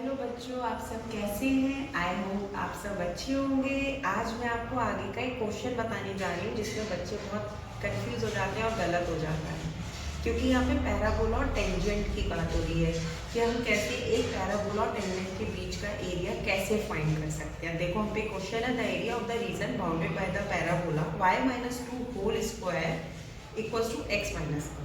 Hello बच्चों, आप सब कैसे हैं? आई होप आप सब अच्छे होंगे। आज मैं आपको आगे का एक क्वेश्चन बताने जा रही हूँ जिसमें बच्चे बहुत कंफ्यूज हो जाते हैं और गलत हो जाता है, क्योंकि यहाँ पे पैराबोला और टेंजेंट की बात हो रही है कि हम कैसे एक पैराबोला और टेंजेंट के बीच का एरिया कैसे फाइंड कर सकते हैं। देखो हम पे क्वेश्चन है, the area of the region bounded by the parabola y-2 whole square equals to x - 1।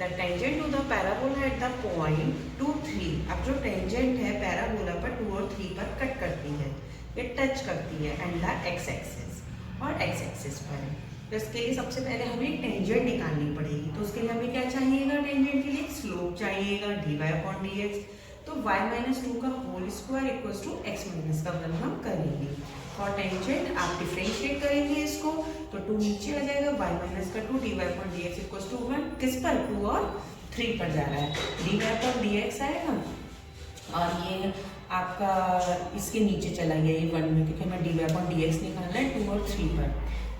The tangent to the parabola at the point 2, 3। अब जो टेंजेंट है पैराबोला पर 2 और 3 पर कट करती है, ये टच करती है एंड द एक्स एक्सिस और एक्स एक्सिस पर है। तो इसके लिए सबसे पहले हमें एक टेंजेंट निकालनी पड़ेगी। तो उसके लिए हमें क्या चाहिएगा? टेंजेंट के लिए स्लोप चाहिएगा dy/dx। तो y-2 का whole square equals to x - 1 हम करेंगे। और टेंजेंट आप डिफरेंशिएट करेंगे इसको, तो 2 नीचे आ जाएगा, y-2 dy/dx इक्वल्स टू 1। किस पर? 2 और 3 पर जा रहा है, dy/dx आएगा और ये आपका इसके नीचे चला गया ये 1 में, क्योंकि हमें dy/dx निकालना है 2 और 3 पर।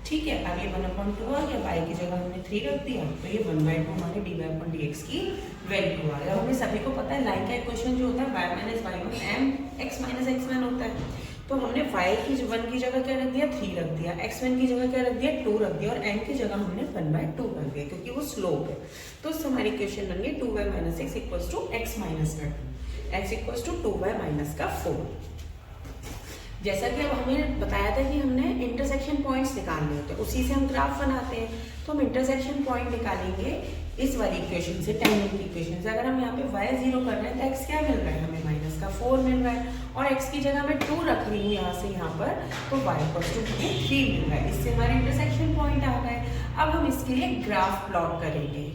ठीक है, अब ये 1/2 आ गया, y की जगह हमने 3 रख दिया, तो ये 1/2 हमारे dy/dx की वैल्यू आ गया। हमें सभी को पता है लाइन का इक्वेशन जो होता है y - y1 m x - x1 होता है। तो हमने y की 1 की जगह क्या रख दिया? 3 रख दिया, x1 की जगह क्या रख दिया? 2 रख दिया, और n की जगह हमने 1/2 रख दिया, क्योंकि वो स्लोप है। तो उससे हमारी इक्वेशन बन गई 2y - x equals to x - 2, x equals to 2y - 4। जैसा कि अब हमें बताया था कि हमने इंटरसेक्शन पॉइंट्स निकालने होते हैं, उसी से हम ग्राफ बनाते हैं। तो हम इंटरसेक्शन पॉइंट निकालेंगे इस वाली इक्वेशन से, टेंजेंट की इक्वेशन से। अगर हम यहाँ पे y 0 कर रहे हैं तो x क्या मिल रहा है? हमें -4 मिल रहा है, और x की जगह मैं 2 रख रही हूँ यहाँ से यहाँ पर, तो y = 3 मिल रहा है। इससे हमारे इंटरसेक्शन पॉइंट आ गए। अब हम इसके लिए ग्राफ प्लॉट करेंगे।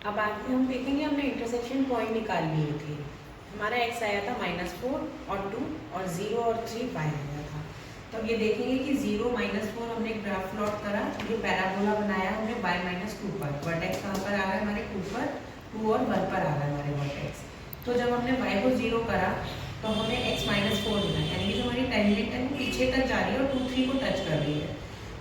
अब आगे हम देखेंगे, हमने इंटरसेक्शन पॉइंट निकाल लिए थे। हमारा x आया था -4 और 2 और 0 और 3 y आया था। तो अब ये देखेंगे कि 0 -4 हमने ग्राफ प्लॉट करा, ये पैराबोला बनाया हमने y-2 पर। वर्टेक्स कहाँ पर आ रहा है? हमारे 2 पर, 2 और 1 पर आ रहा है हमारे वर्टेक्स। तो जब हमने y को 0 करा तो हमें x - 4 मिला, यानी कि जो हमारी टेंजेंट है वो पीछे तक जा रही है और 2, 3 को टच कर रही है।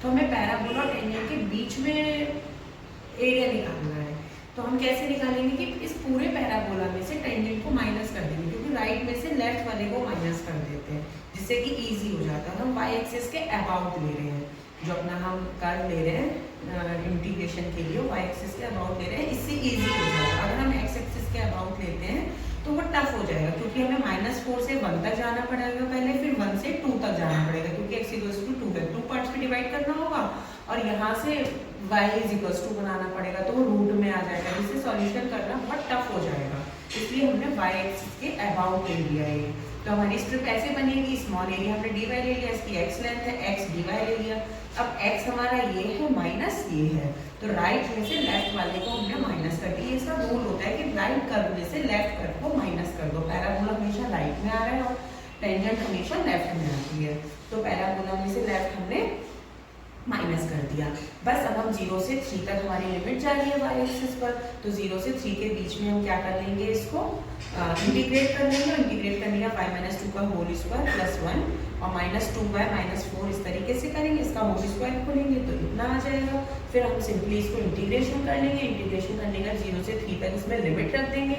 तो हमें पैराबोला और टेंजेंट के बीच में एरिया निकालना है। तो हम कैसे निकालेंगे कि इस पूरे पैराबोला में से टेंजेंट को माइनस कर देंगे, क्योंकि राइट में से लेफ्ट वाले को माइनस कर देते हैं, जिससे कि इजी हो जाता है। हम y एक्सिस के अबाउट ले रहे हैं, जो अपना हम कर्व ले रहे हैं इंटीग्रेशन के लिए, y एक्सिस के अबाउट ले रहे हैं, इससे इजी हो जाएगा। अगर हम x एक्सिस के अबाउट लेते हैं तो वो टफ हो जाएगा, क्योंकि हमें -4 से 1 तक जाना पड़ेगा पहले, फिर 1 से 2 तक जाना पड़ेगा, क्योंकि x = 2 है, 2 पार्ट्स में डिवाइड करना होगा, और यहाँ से y = बनाना पड़ेगा, तो वो रूट में आ जाएगा, जिससे सॉल्यूशन करना बहुत टफ हो जाएगा। इसलिए हमने y एक्सिस के अबाउट ले लिया है। तो हमारी स्ट्रिप ऐसे बनेगी, स्मॉल एरिया हमने dy ले लिया, इसकी x लेंथ है, x dy ले लिया। अब x हमारा ये है माइनस ये है, तो राइट में से लेफ्ट वाले को हमने माइनस कर दिया। इसका रूल होता है कि राइट कर्व में से लेफ्ट कर्व को माइनस कर दो। पैराबोला हमेशा राइट में आ रहा है और टेंजेंट हमेशा लेफ्ट में आती है, तो पैराबोला में से लेफ्ट हमने माइनस कर दिया। बस अब हम 0 से 3 तक हमारी लिमिट जा रही है y एक्सिस पर, तो 0 से 3 के बीच में हम क्या कर लेंगे? इसको इंटीग्रेट कर लेंगे। इंटीग्रेट करने का y - 2 का होल स्क्वायर प्लस 1 और -2y - 4 इस तरीके से करेंगे, इसका होल स्क्वायर खोलेंगे तो इतना आ जाएगा। फिर हम सिंपली इसको इंटीग्रेशन कर लेंगे। इंटीग्रेशन करने का 0 से 3 तक इसमें लिमिट रख देंगे।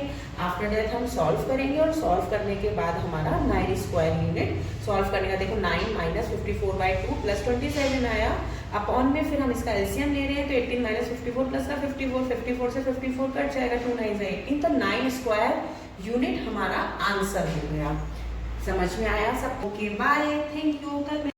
आफ्टर दैट हम सॉल्व करेंगे, और सॉल्व करने के बाद हमारा 9 स्क्वायर यूनिट सॉल्व करने का, देखो 9 - 54/2 + 27 आया अपॉन में। फिर हम इसका एलसीएम ले रहे हैं, तो 18 - 54 + 54, 54 से 54 कट जाएगा, 2 9 18, तो 9 स्क्वायर यूनिट हमारा आंसर हो गया। समझ में आया सबको? Okay, bye, thank you. कल